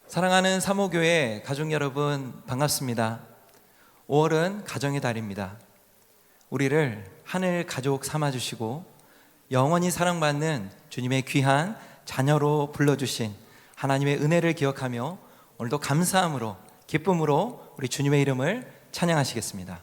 사랑하는 사모교회 가족 여러분, 반갑습니다. 5월은 가정의 달입니다. 우리를 하늘 가족 삼아주시고 영원히 사랑받는 주님의 귀한 자녀로 불러주신 하나님의 은혜를 기억하며 오늘도 감사함으로, 기쁨으로 우리 주님의 이름을 찬양하시겠습니다.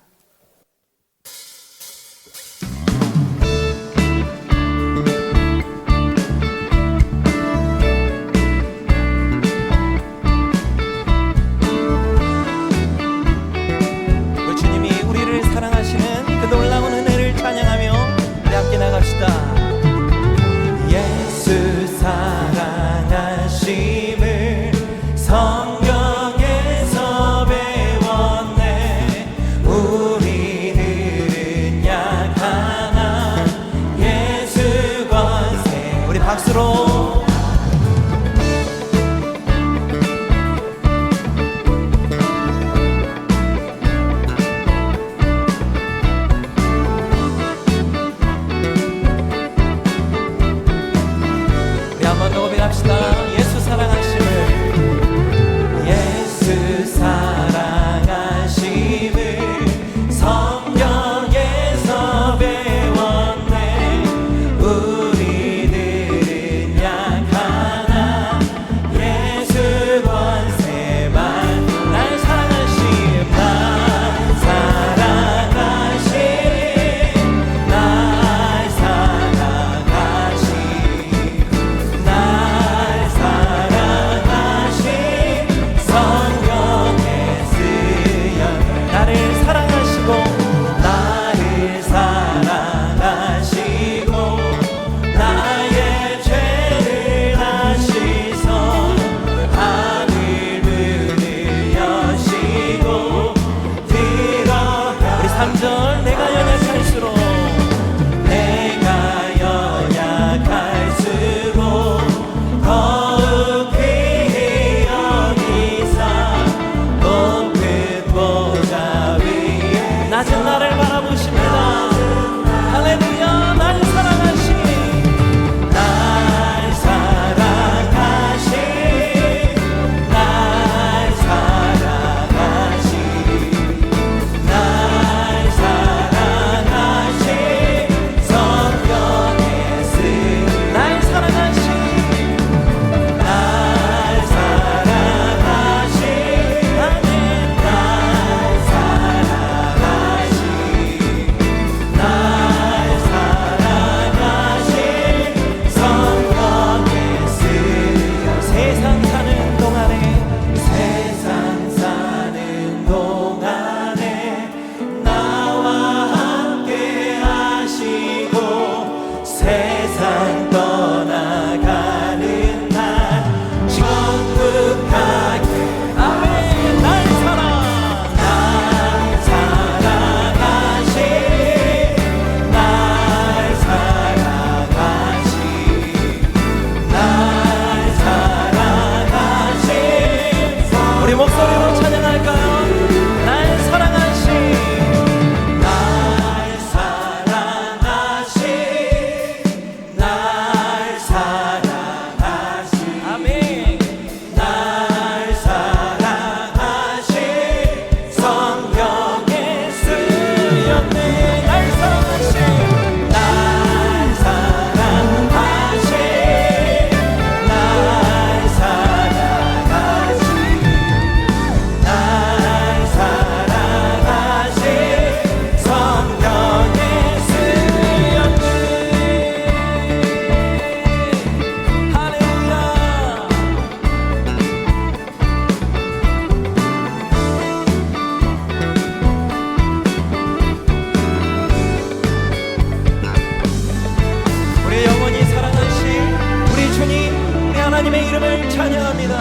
하나님의 이름을 찬양합니다.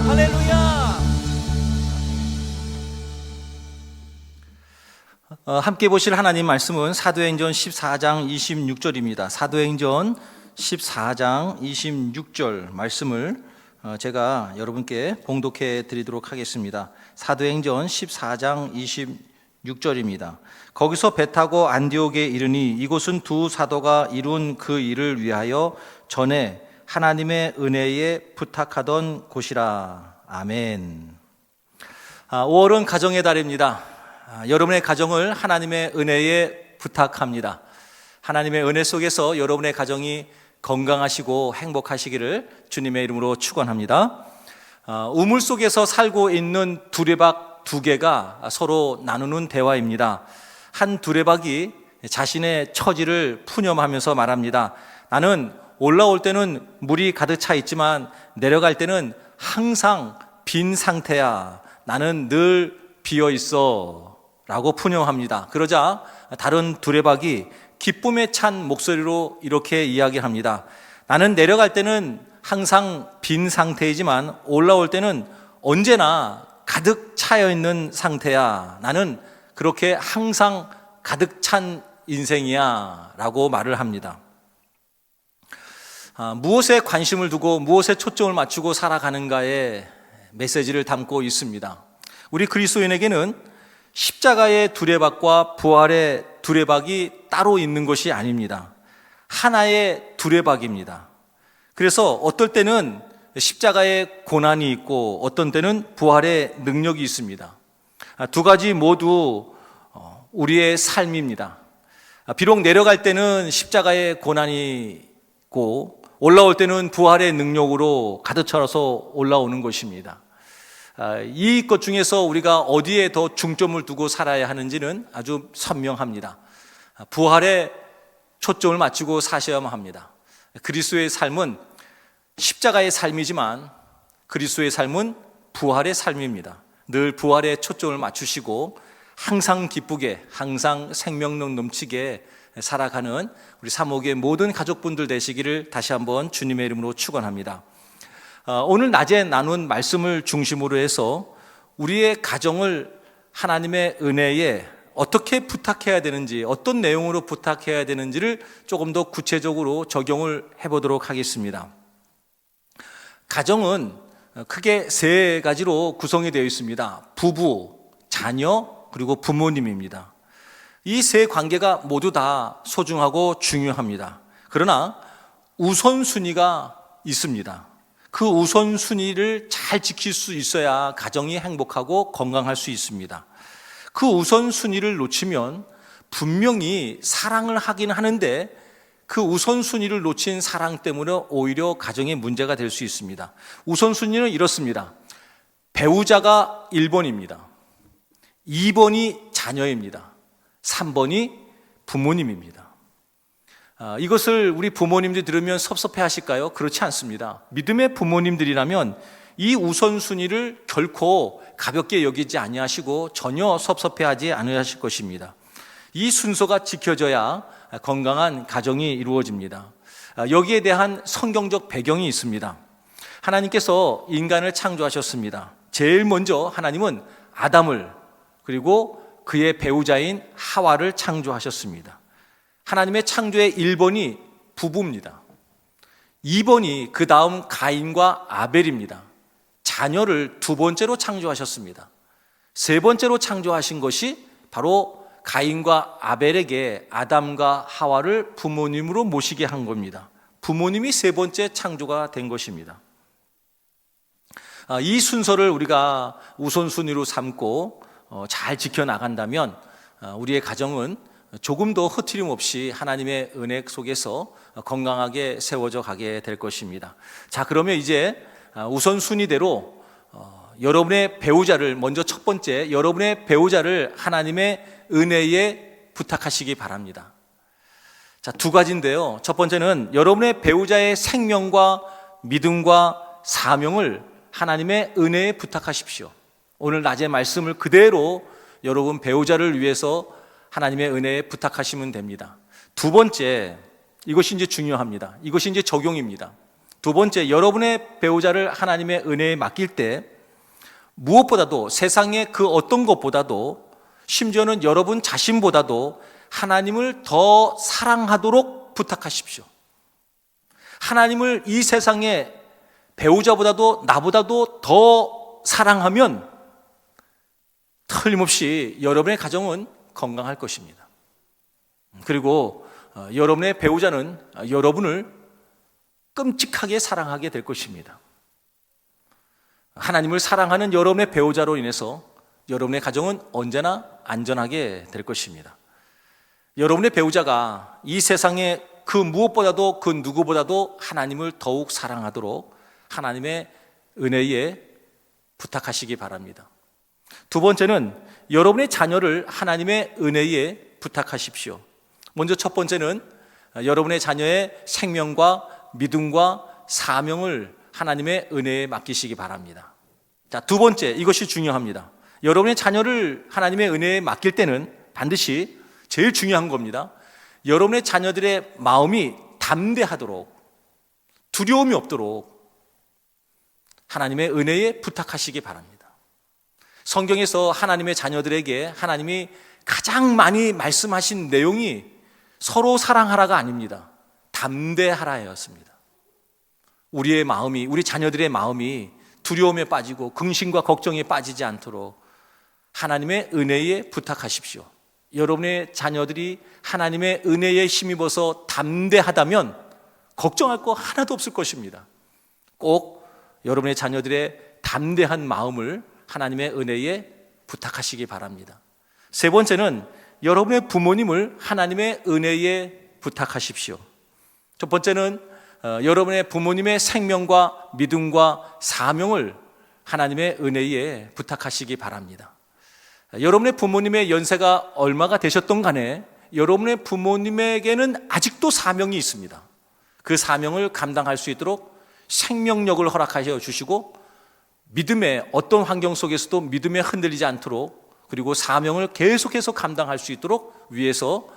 할렐루야. 함께 보실 하나님 말씀은 사도행전 14장 26절입니다. 사도행전 14장 26절 말씀을 제가 여러분께 봉독해 드리도록 하겠습니다. 사도행전 14장 26절입니다. 거기서 배 타고 안디옥에 이르니 이곳은 두 사도가 이룬 그 일을 위하여 전에 하나님의 은혜에 부탁하던 곳이라. 아멘. 5월은 가정의 달입니다. 여러분의 가정을 하나님의 은혜에 부탁합니다. 하나님의 은혜 속에서 여러분의 가정이 건강하시고 행복하시기를 주님의 이름으로 축원합니다. 우물 속에서 살고 있는 두레박 두 개가 서로 나누는 대화입니다. 한 두레박이 자신의 처지를 푸념하면서 말합니다. 나는 올라올 때는 물이 가득 차 있지만 내려갈 때는 항상 빈 상태야. 나는 늘 비어 있어. 라고 푸념합니다. 그러자 다른 두레박이 기쁨에 찬 목소리로 이렇게 이야기합니다. 나는 내려갈 때는 항상 빈 상태이지만 올라올 때는 언제나 가득 차여 있는 상태야. 나는 그렇게 항상 가득 찬 인생이야. 라고 말을 합니다. 무엇에 관심을 두고 무엇에 초점을 맞추고 살아가는가에 메시지를 담고 있습니다. 우리 그리스도인에게는 십자가의 두레박과 부활의 두레박이 따로 있는 것이 아닙니다. 하나의 두레박입니다. 그래서 어떨 때는 십자가의 고난이 있고 어떤 때는 부활의 능력이 있습니다. 두 가지 모두 우리의 삶입니다. 비록 내려갈 때는 십자가의 고난이 있고 올라올 때는 부활의 능력으로 가득 차서 올라오는 것입니다. 이 것 중에서 우리가 어디에 더 중점을 두고 살아야 하는지는 아주 선명합니다. 부활에 초점을 맞추고 사셔야만 합니다. 그리스도의 삶은 십자가의 삶이지만 그리스도의 삶은 부활의 삶입니다. 늘 부활에 초점을 맞추시고 항상 기쁘게 항상 생명력 넘치게 살아가는 우리 사목의 모든 가족분들 되시기를 다시 한번 주님의 이름으로 축원합니다. 오늘 낮에 나눈 말씀을 중심으로 해서 우리의 가정을 하나님의 은혜에 어떻게 부탁해야 되는지, 어떤 내용으로 부탁해야 되는지를 조금 더 구체적으로 적용을 해보도록 하겠습니다. 가정은 크게 세 가지로 구성이 되어 있습니다. 부부, 자녀, 그리고 부모님입니다. 이 세 관계가 모두 다 소중하고 중요합니다. 그러나 우선순위가 있습니다. 그 우선순위를 잘 지킬 수 있어야 가정이 행복하고 건강할 수 있습니다. 그 우선순위를 놓치면 분명히 사랑을 하긴 하는데 그 우선순위를 놓친 사랑 때문에 오히려 가정에 문제가 될 수 있습니다. 우선순위는 이렇습니다. 배우자가 1번입니다. 2번이 자녀입니다. 3번이 부모님입니다. 이것을 우리 부모님들이 들으면 섭섭해 하실까요? 그렇지 않습니다. 믿음의 부모님들이라면 이 우선순위를 결코 가볍게 여기지 아니하시고 전혀 섭섭해하지 않으실 것입니다. 이 순서가 지켜져야 건강한 가정이 이루어집니다. 여기에 대한 성경적 배경이 있습니다. 하나님께서 인간을 창조하셨습니다. 제일 먼저 하나님은 아담을 그리고 그의 배우자인 하와를 창조하셨습니다. 하나님의 창조의 1번이 부부입니다. 2번이 그 다음 가인과 아벨입니다. 자녀를 두 번째로 창조하셨습니다. 세 번째로 창조하신 것이 바로 가인과 아벨에게 아담과 하와를 부모님으로 모시게 한 겁니다. 부모님이 세 번째 창조가 된 것입니다. 이 순서를 우리가 우선순위로 삼고 잘 지켜나간다면 우리의 가정은 조금 더 흐트림 없이 하나님의 은혜 속에서 건강하게 세워져 가게 될 것입니다. 자, 그러면 이제 우선순위대로 여러분의 배우자를 먼저 첫 번째 여러분의 배우자를 하나님의 은혜에 부탁하시기 바랍니다. 자, 두 가지인데요. 첫 번째는 여러분의 배우자의 생명과 믿음과 사명을 하나님의 은혜에 부탁하십시오. 오늘 낮의 말씀을 그대로 여러분 배우자를 위해서 하나님의 은혜에 부탁하시면 됩니다. 두 번째, 이것이 이제 중요합니다. 이것이 이제 적용입니다. 두 번째, 여러분의 배우자를 하나님의 은혜에 맡길 때 무엇보다도 세상의 그 어떤 것보다도 심지어는 여러분 자신보다도 하나님을 더 사랑하도록 부탁하십시오. 하나님을 이 세상에 배우자보다도 나보다도 더 사랑하면 틀림없이 여러분의 가정은 건강할 것입니다. 그리고 여러분의 배우자는 여러분을 끔찍하게 사랑하게 될 것입니다. 하나님을 사랑하는 여러분의 배우자로 인해서 여러분의 가정은 언제나 안전하게 될 것입니다. 여러분의 배우자가 이 세상에 그 무엇보다도 그 누구보다도 하나님을 더욱 사랑하도록 하나님의 은혜에 부탁하시기 바랍니다. 두 번째는 여러분의 자녀를 하나님의 은혜에 부탁하십시오. 먼저 첫 번째는 여러분의 자녀의 생명과 믿음과 사명을 하나님의 은혜에 맡기시기 바랍니다. 자, 두 번째, 이것이 중요합니다. 여러분의 자녀를 하나님의 은혜에 맡길 때는 반드시 제일 중요한 겁니다. 여러분의 자녀들의 마음이 담대하도록, 두려움이 없도록 하나님의 은혜에 부탁하시기 바랍니다. 성경에서 하나님의 자녀들에게 하나님이 가장 많이 말씀하신 내용이 서로 사랑하라가 아닙니다. 담대하라였습니다. 우리의 마음이, 우리 자녀들의 마음이 두려움에 빠지고 근심과 걱정에 빠지지 않도록 하나님의 은혜에 부탁하십시오. 여러분의 자녀들이 하나님의 은혜에 힘입어서 담대하다면 걱정할 거 하나도 없을 것입니다. 꼭 여러분의 자녀들의 담대한 마음을 하나님의 은혜에 부탁하시기 바랍니다. 세 번째는 여러분의 부모님을 하나님의 은혜에 부탁하십시오. 첫 번째는 여러분의 부모님의 생명과 믿음과 사명을 하나님의 은혜에 부탁하시기 바랍니다. 여러분의 부모님의 연세가 얼마가 되셨던 간에 여러분의 부모님에게는 아직도 사명이 있습니다. 그 사명을 감당할 수 있도록 생명력을 허락하여 주시고 믿음의 어떤 환경 속에서도 믿음에 흔들리지 않도록 그리고 사명을 계속해서 감당할 수 있도록 위에서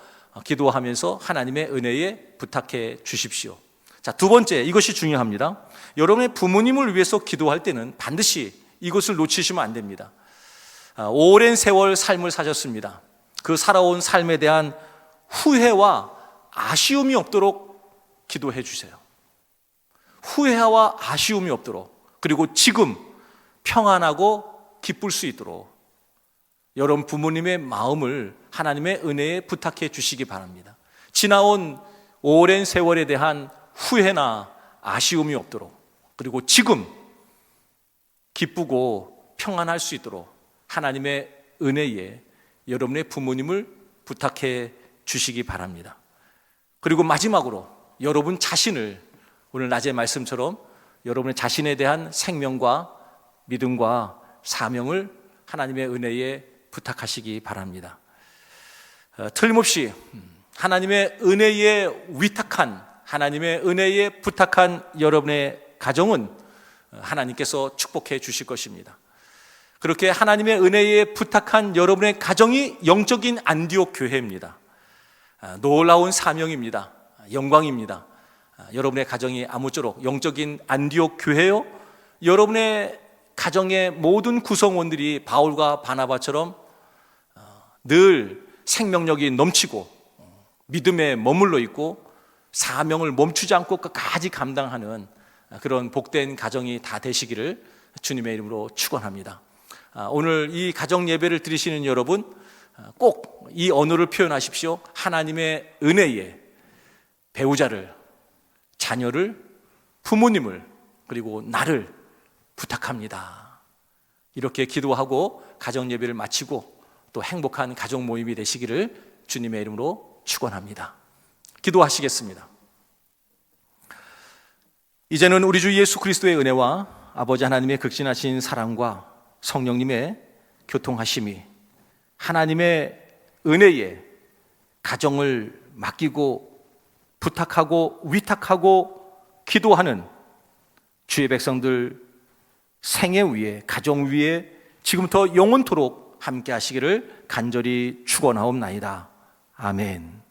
기도하면서 하나님의 은혜에 부탁해 주십시오. 자, 두 번째, 이것이 중요합니다. 여러분의 부모님을 위해서 기도할 때는 반드시 이것을 놓치시면 안 됩니다. 오랜 세월 삶을 사셨습니다. 그 살아온 삶에 대한 후회와 아쉬움이 없도록 기도해 주세요. 후회와 아쉬움이 없도록, 그리고 지금 평안하고 기쁠 수 있도록 여러분 부모님의 마음을 하나님의 은혜에 부탁해 주시기 바랍니다. 지나온 오랜 세월에 대한 후회나 아쉬움이 없도록, 그리고 지금 기쁘고 평안할 수 있도록 하나님의 은혜에 여러분의 부모님을 부탁해 주시기 바랍니다. 그리고 마지막으로 여러분 자신을 오늘 낮의 말씀처럼 여러분의 자신에 대한 생명과 믿음과 사명을 하나님의 은혜에 부탁하시기 바랍니다. 틀림없이 하나님의 은혜에 위탁한, 하나님의 은혜에 부탁한 여러분의 가정은 하나님께서 축복해 주실 것입니다. 그렇게 하나님의 은혜에 부탁한 여러분의 가정이 영적인 안디옥 교회입니다. 놀라운 사명입니다. 영광입니다. 여러분의 가정이 아무쪼록 영적인 안디옥 교회요, 여러분의 가정의 모든 구성원들이 바울과 바나바처럼 늘 생명력이 넘치고 믿음에 머물러 있고 사명을 멈추지 않고 끝까지 감당하는 그런 복된 가정이 다 되시기를 주님의 이름으로 축원합니다. 오늘 이 가정 예배를 드리시는 여러분 꼭 이 언어를 표현하십시오. 하나님의 은혜에 배우자를, 자녀를, 부모님을, 그리고 나를 부탁합니다. 이렇게 기도하고 가정 예배를 마치고 또 행복한 가정 모임이 되시기를 주님의 이름으로 축원합니다. 기도하시겠습니다. 이제는 우리 주 예수 그리스도의 은혜와 아버지 하나님의 극진하신 사랑과 성령님의 교통하심이 하나님의 은혜에 가정을 맡기고 부탁하고 위탁하고 기도하는 주의 백성들 생애 위에, 가정 위에 지금부터 영원토록 함께 하시기를 간절히 축원하옵나이다. 아멘.